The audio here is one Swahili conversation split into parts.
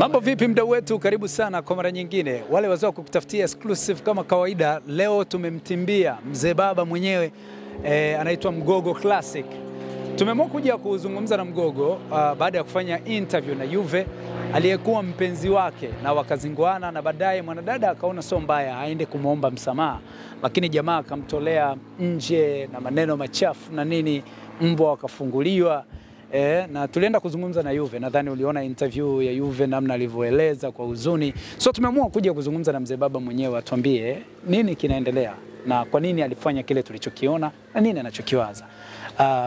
Mambo vipi mdau wetu, karibu sana kwa mara nyingine. Wale wazao kukutafutia exclusive kama kawaida, leo tumemtimbia mzee baba mwenyewe anaitwa Mgogo Classic. Tumeamua kuja kuzungumza na Mgogo baada ya kufanya interview na Juve aliyekuwa mpenzi wake na wakazinguana, na baadaye mwanadada akaona sio mbaya aende kumuomba msamaha, lakini jamaa akamtolea nje na maneno machafu na nini, mbwa wakafunguliwa. Na tulienda kuzungumza na Juve, nadhani uliona interview ya Juve namna alivyoeleza kwa huzuni. So tumeamua kuja kuzungumza na mzee baba mwenyewe atuambie nini kinaendelea na kwa nini alifanya kile tulichokiona na nini anachokiwaza.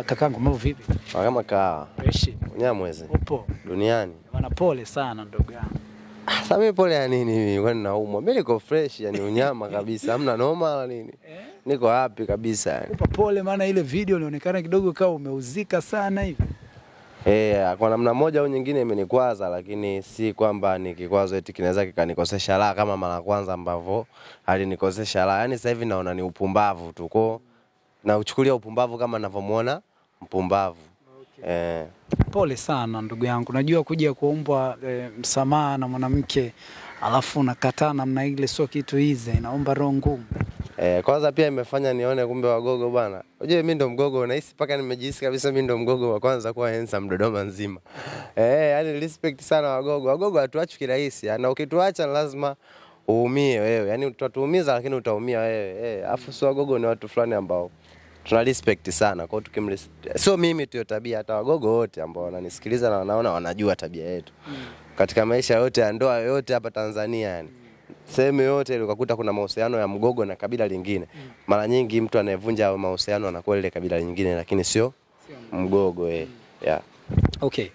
Kakangu, mambo vipi? Kama kawa. Fresh. Unyamwezi. Upo Duniani. Bana, pole sana ndugu yangu. Sasa mimi pole ya nini mimi? Kwani naumwa? Mimi niko fresh, yani unyama kabisa. Hamna noma wala nini. Niko happy kabisa yani. Upo pole, maana ile video ilionekana kidogo kama umeuzika sana hivi. Kwa namna moja au nyingine imenikwaza, lakini si kwamba ni kikwazo eti kinaweza kikanikosesha raha kama mara kwanza ambavyo alinikosesha raha. Yaani sasa hivi naona ni upumbavu tu. Kwa na uchukulia upumbavu kama ninavyomuona mpumbavu. Okay. Pole sana ndugu yangu. Najua kuja kuombwa msamaha na mwanamke alafu nakataa namna ile sio kitu easy, inaomba roho ngumu. Kwanza pia imefanya nione kumbe Wagogo bwana. Unajua mimi ndo Mgogo, nahisi paka nimejihisi kabisa mimi ndo Mgogo wa kwanza kuwa handsome Dodoma nzima. Yani respect sana Wagogo. Wagogo hatuachi kirahisi. Na ukituacha lazima uumie wewe. Yani tutatuumiza lakini utaumia wewe. Afu si Wagogo ni watu fulani ambao tuna respect sana. Kwa hiyo sio mimi tu tabia, hata Wagogo wote ambao wananisikiliza na wanaona wanajua tabia yetu. Katika maisha yote ya ndoa yote hapa Tanzania yani. Sehemu yote ile ukakuta kuna mahusiano ya Mgogo na kabila lingine. Mara nyingi mtu anayevunja mahusiano anakuwa ile kabila lingine, lakini sio Mgogo yeah. Okay.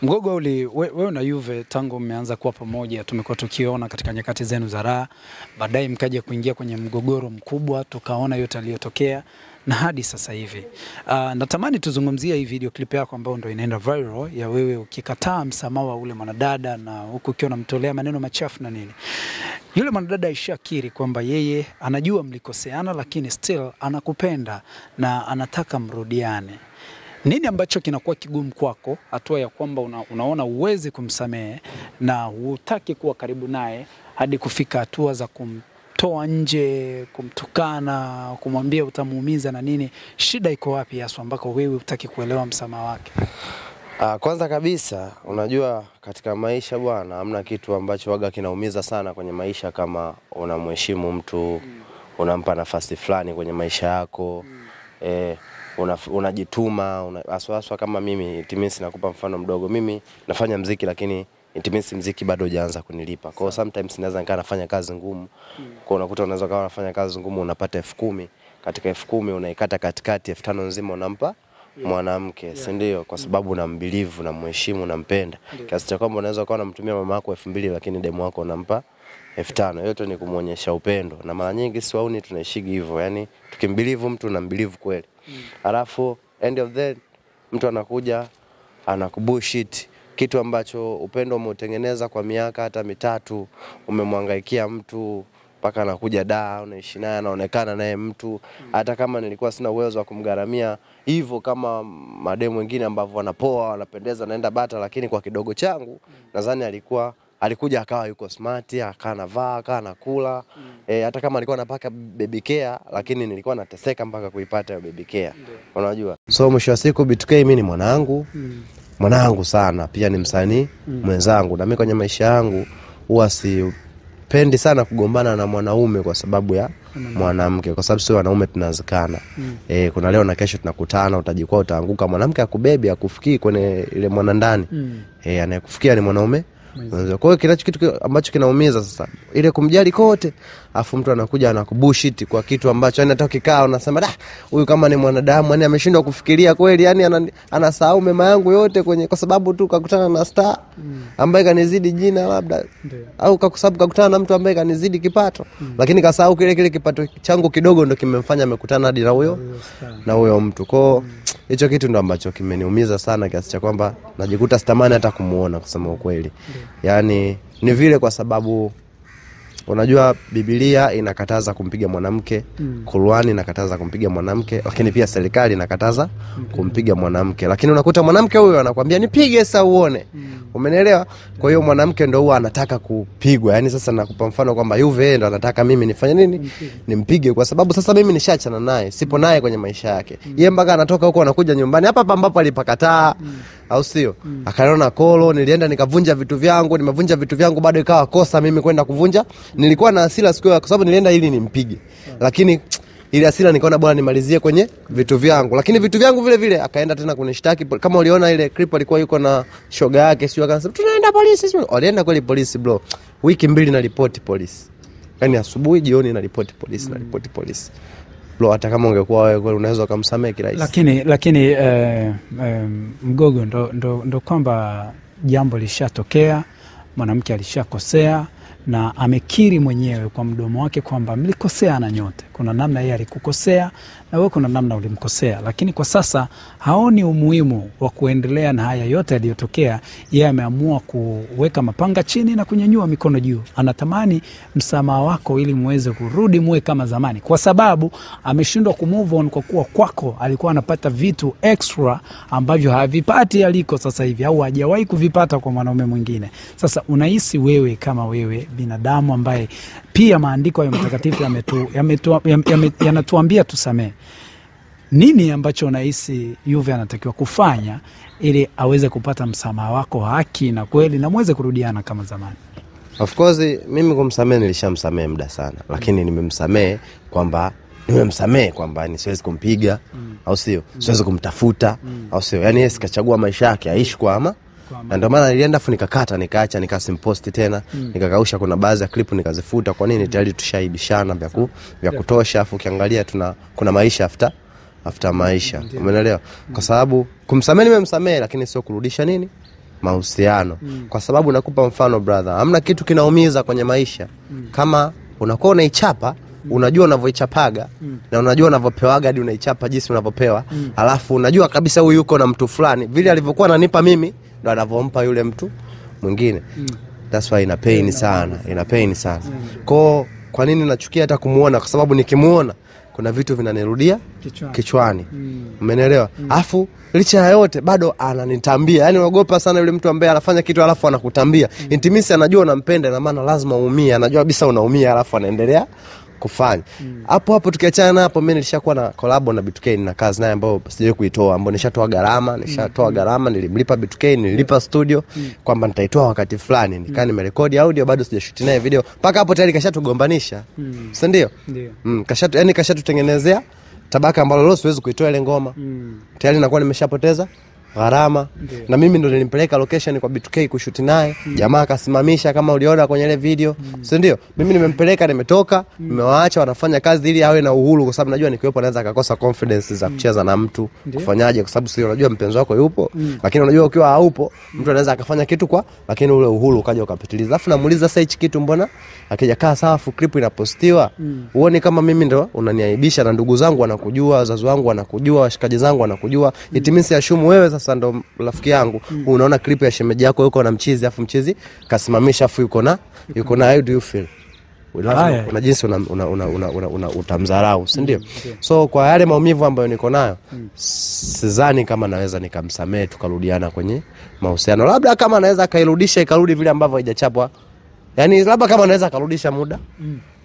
Mgogo, wewe na Juve tangu mmeanza kuwa pamoja tumekuwa tukiona katika nyakati zenu za raha, baadaye mkaja kuingia kwenye mgogoro mkubwa, tukaona yote aliyotokea na hadi sasa hivi. Natamani tuzungumzie hii video clip yako ambayo ndio inaenda viral ya wewe ukikataa msamaha wa ule mwanadada na huku ukiwa unamtolea maneno machafu na nini. Yule mwanadada ishakiri kwamba yeye anajua mlikoseana, lakini still anakupenda na anataka mrudiane. Nini ambacho kinakuwa kigumu kwako, hatua ya kwamba unaona uwezi kumsamehe na hutaki kuwa karibu naye hadi kufika hatua za kumtoa nje, kumtukana, kumwambia utamuumiza na nini? Shida iko wapi hasa ambako wewe hutaki kuelewa msamaha wake? Kwanza kabisa unajua katika maisha bwana, hamna kitu ambacho waga kinaumiza sana kwenye maisha kama unamheshimu mtu, unampa nafasi fulani kwenye maisha yako. Unajituma, aswa kama mimi Intimacy, nakupa mfano mdogo. Mimi nafanya muziki lakini Intimacy muziki bado hujaanza kunilipa. Kwa sometimes naweza nikaa nafanya kazi ngumu. Kwa unakuta unaweza kawa unafanya kazi ngumu unapata 10,000, katika 10,000 unaikata katikati 5,000 nzima unampa mwanamke, si ndio? Kwa sababu unambelieve, unamheshimu, unampenda. Kiasi cha kwamba unaweza kuwa unamtumia mama yako 2,000 lakini demu wako unampa 5,000. Yote ni kumuonyesha upendo. Na mara nyingi si wauni tunaishigi hivyo. Yaani tukimbelieve mtu unambelieve kweli. Alafu end of the mtu anakuja anakubullshit kitu ambacho upendo umeutengeneza kwa miaka hata 3, umemhangaikia mtu mpaka anakuja unaishi naye, anaonekana naye mtu. Hata kama nilikuwa sina uwezo wa kumgaramia hivyo kama mademu wengine ambao wanapoa, wanapendeza, naenda bata, lakini kwa kidogo changu nadhani alikuja akawa yuko smart, akawa anavaa, akawa anakula. Hata kama alikuwa anapaka baby care, lakini nilikuwa nateseka mpaka kuipata baby care. Unajua? So mwisho wa siku B2K mimi ni mwanangu. Mwanangu sana, pia ni msanii mwenzangu. Na mimi kwenye maisha yangu huwa sipendi sana kugombana na mwanaume kwa sababu ya mwanamke, kwa sababu sio wanaume tunazikana. Kuna leo na kesho tunakutana, utajikuwa utaanguka, mwanamke akubebi akufikii kwenye ile mwanandani. Anayekufikia ni mwanaume. Kwa hiyo kila kitu ambacho kinaumiza sasa ile kumjali kote, afu mtu anakuja anakubullshit kwa kitu ambacho yani hata ukikaa unasema huyu kama ni mwanadamu yani ameshindwa kufikiria kweli, yani anasahau mema yangu yote kwa sababu tu kakutana na star ambaye kanizidi jina labda, au kwa sababu kakutana na mtu ambaye kanizidi kipato, lakini kasahau kile kipato changu kidogo ndo kimemfanya amekutana hadi na huyo mtu. Kwa hicho kitu ndo ambacho kimeniumiza sana kiasi cha kwamba najikuta sitamani hata kumuona kusema ukweli. Yani ni vile kwa sababu unajua Biblia inakataza kumpiga mwanamke, Qur'ani inakataza kumpiga mwanamke, lakini pia serikali inakataza kumpiga mwanamke. Lakini unakuta mwanamke huyo anakuambia nipige sasa uone. Umenielewa? Kwa hiyo mwanamke ndio huwa anataka kupigwa. Yaani sasa nakupa mfano kwamba Juve ndio anataka mimi nifanye nini? Nimpige, kwa sababu sasa mimi nishaachana naye, sipo naye kwenye maisha yake. Yeye mpaka anatoka huko anakuja nyumbani hapa ambapo alipakataa, au sio? Akaona kolo, nilienda nikavunja vitu vyangu, nimevunja vitu vyangu bado ikawa kosa mimi kwenda kuvunja. Nilikuwa na hasira siku hiyo kwa sababu nilienda ili nimpige. Lakini ile hasira nikaona bora nimalizie kwenye vitu vyangu. Lakini vitu vyangu vile vile akaenda tena kunishtaki. Kama uliona ile clip alikuwa yuko na shoga yake, sio akasema tunaenda polisi. Walienda kweli polisi bro. Wiki 2 na ripoti polisi. Yaani asubuhi jioni na ripoti polisi, na ripoti polisi. Bro, hata kama ungekuwa wewe kweli unaweza kumsamehe kirahisi. Lakini Mgogo ndo kwamba jambo lishatokea, mwanamke alishakosea na amekiri mwenyewe kwa mdomo wake kwamba mlikosea na nyote. Kuna namna yeye alikukosea na wewe kuna namna ulimkosea, lakini kwa sasa haoni umuhimu wa kuendelea na haya yote yaliyotokea. Yeye ameamua kuweka mapanga chini na kunyanyua mikono juu. Anatamani msamaha wako ili muweze kurudi muwe kama zamani, kwa sababu ameshindwa kumove on, kwa kuwa kwako alikuwa anapata vitu extra ambavyo havipati aliko sasa hivi, au hajawahi kuvipata kwa mwanaume mwingine. Sasa unahisi wewe kama wewe binadamu ambaye pia maandiko ya mtakatifu yanatuambia tusamee, nini ambacho unahisi Juve anatakiwa kufanya ili aweze kupata msamaha wako haki na kweli na muweze kurudiana kama zamani? Of course mimi kumsamehe nilishamsamehe muda sana, lakini nimemsamehe kwamba ni siwezi kumpiga, au sio? Siwezi kumtafuta, au sio? Yaani yeye sikachagua maisha yake aishi kwa ama. Na ndio maana nilienda afu nikakata, nikaacha, nikasimposti tena, nikakausha. Kuna baadhi ya clip nikazifuta. Kwa nini? Tayari tushaibishana vya kutosha. Afu ukiangalia kuna maisha after maisha. Umeelewa? Kwa sababu kumsamehe nimemsamehe, lakini sio kurudisha nini? Mahusiano. Kwa sababu nakupa mfano brother, hamna kitu kinaumiza kwenye maisha kama unakuwa unaichapa, unajua unavyoichapaga na unajua unavyopewaga hadi unaichapa jinsi unavyopewa, alafu unajua kabisa huyu yuko na mtu fulani vile alivyokuwa ananipa mimi ndo anavompa yule mtu mwingine. That's why ina pain sana. Kwa nini nachukia hata kumuona? Kwa sababu nikimuona kuna vitu vinanirudia kichwani. Umeelewa? Alafu licha ya yote bado ananitambia. Yaani unaogopa sana yule mtu ambaye anafanya kitu alafu anakutambia. Intimacy anajua unampenda na maana lazima uumie. Anajua kabisa unaumia alafu anaendelea kufanya. Hapo tukiachana hapo, mimi nilishakuwa na collab na B2K na kazi naye ambayo sijawahi kuitoa, ambayo nishatoa gharama, nilimlipa B2K, nililipa studio kwamba nitaitoa wakati fulani, nikaa nimerekodi audio, bado sijashoot naye video. Paka hapo tayari kashatugombanisha. Si ndio? Kashatutengenezea tabaka ambalo leo siwezi kuitoa ile ngoma. Tayari nakuwa nimeshapoteza gharama. Na mimi ndo nilimpeleka location kwa B2K kushoot naye. Jamaa akasimamisha kama uliona kwenye ile video. Si ndio? Mimi nimempeleka, nimetoka, nimewaacha wanafanya kazi ili awe na uhuru, kwa sababu najua nikiwepo anaweza akakosa confidence za kucheza na mtu. Kufanyaje? Kwa sababu sio unajua mpenzi wako yupo, lakini unajua ukiwa haupo mtu anaweza akafanya kitu lakini ule uhuru ukaja ukapitiliza. Alafu namuuliza sasa hichi kitu mbona akijakaa sawa clip inapostiwa? Uone kama mimi ndo unaniaibisha, na ndugu zangu wanakujua, wazazi wangu wanakujua, washikaji zangu wanakujua. Itimisi ashumu wewe sasa ndo rafiki yangu. Unaona clip ya shemeji yako yuko na mchizi, afu mchizi kasimamisha, afu yuko na how do you feel? Una jinsi utamdharau, si ndio? So kwa yale maumivu ambayo niko nayo, sidhani kama naweza nikamsamehe tukarudiana kwenye mahusiano. Labda kama naweza kairudisha ikarudi vile ambavyo haijachapwa. Yaani labda kama naweza karudisha muda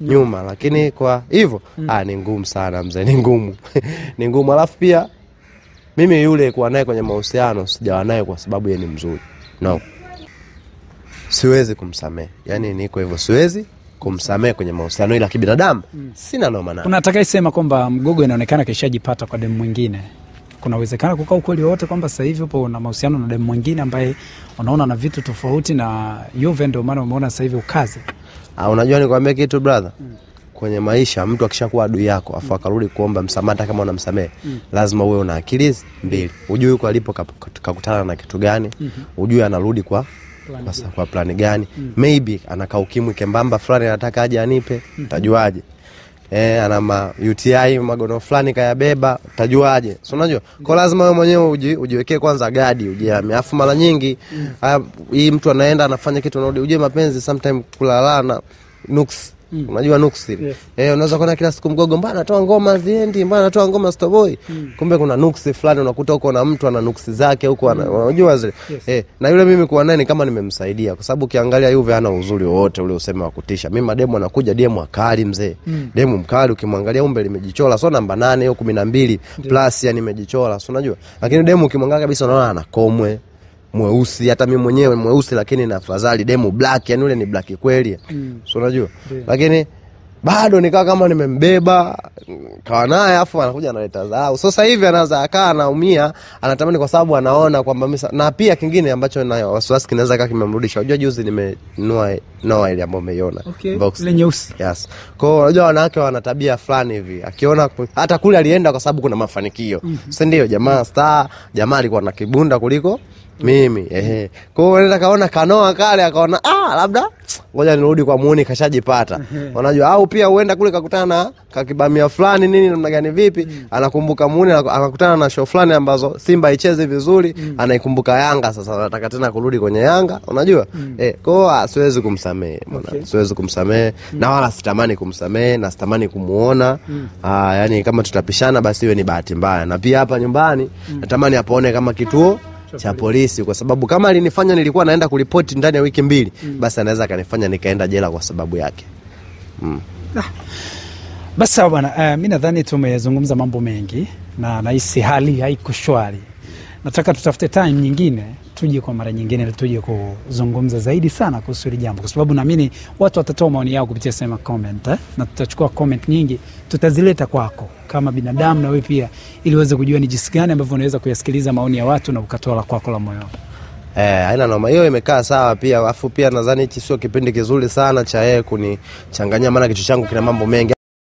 nyuma, lakini kwa hivyo ni ngumu sana mzee, ni ngumu. Ni ngumu. Alafu pia mimi yule kuwa naye kwenye mahusiano sijawa naye kwa sababu yeye ni mzuri. No. Siwezi kumsamehe. Yaani niko hivyo, siwezi kumsamehe kwenye mahusiano, ila kibinadamu sina noma naye. Unataka isema kwamba Mgogo inaonekana kishajipata kwa demu mwingine? Kuna uwezekano kukaa ukweli wote kwamba sasa hivi upo na mahusiano na demu mwingine ambaye unaona na vitu tofauti na Juve, ndio maana umeona sasa hivi ukaze? Unajua nikwambia kitu brother, kwenye maisha mtu akishakuwa adui yako afu akarudi kuomba msamaha kama unamsamehe, lazima uwe una akili mbili. Ujue yuko alipo kakutana na kitu gani, ujue anarudi kwa plani gani. Maybe anakaa ukimwi kembamba fulani anataka aje anipe, utajuaje? Ana UTI magono fulani kayabeba, utajuaje? So unajua kwa lazima wewe mwenyewe ujiwekee kwanza gadi, ujihame. Afu mara nyingi hii mtu anaenda anafanya kitu anarudi, ujue mapenzi sometimes kulalana Nuks. Unajua Nuks ile? Yes. Unaweza kuona kila siku Mgogo mbona anatoa ngoma ziendi, mbona anatoa ngoma Starboy. Kumbe kuna Nuks fulani unakuta huko na mtu ana Nuks zake huko unajua zile. Yes. Na yule mimi kuwa naye ni kama nimemsaidia kwa sababu ukiangalia Juve hana uzuri wote ule useme wa kutisha. Mimi mademo anakuja demo akali mzee. Demo mkali ukimwangalia umbe limejichora so namba 8 au 12 plus yani imejichora so unajua. Lakini demo ukimwangalia kabisa unaona ana komwe mweusi, hata mimi mwenyewe mweusi lakini na afadhali demo black, yani ule ni black kweli. So unajua. Lakini bado nikawa kama nimembeba kawa naye afu anakuja analeta zao. So sasa hivi anaanza akaa anaumia, anatamani kwa sababu anaona kwamba mimi na pia kingine ambacho na wasiwasi kinaweza kaa kimemrudisha. Unajua juzi nimenunua Noah ile ambayo umeiona box ile nyeusi. Yes. Kwa hiyo unajua wanawake wana tabia fulani hivi. Akiona hata kule alienda kwa sababu kuna mafanikio. Si ndio jamaa star, jamaa alikuwa na kibunda kuliko mimi. Kwa hiyo anaenda kaona kanoa kale akaona labda ngoja nirudi kwa muone kashajipata. Unajua au pia uenda kule kakutana na kakibamia fulani nini namna gani vipi, anakumbuka muone akakutana na show fulani ambazo Simba icheze vizuri, anaikumbuka Yanga sasa anataka tena kurudi kwenye Yanga, unajua? Kwa hiyo siwezi kumsamehe, siwezi kumsamehe na wala sitamani kumsamehe na sitamani kumuona. Yani kama tutapishana basi iwe ni bahati mbaya. Na pia hapa nyumbani natamani apaone kama kituo cha polisi kwa sababu kama alinifanya nilikuwa naenda kuripoti ndani ya wiki 2 basi anaweza kanifanya nikaenda jela kwa sababu yake. Basi sawa bwana, mimi nadhani tumezungumza mambo mengi na nahisi hali haiko shwari. Nataka tutafute time nyingine tuje kwa mara nyingine ili tuje kuzungumza zaidi sana kuhusu hili jambo kwa sababu naamini watu watatoa maoni yao kupitia sema comment na tutachukua comment nyingi tutazileta kwako kama binadamu na wewe pia ili uweze kujua ni jinsi gani ambavyo unaweza kuyasikiliza maoni ya watu na ukatoa la kwako la moyo. Haina noma, hiyo imekaa sawa pia. Afu pia nadhani hichi sio kipindi kizuri sana cha yeye kunichanganya maana kichwa changu kina mambo mengi.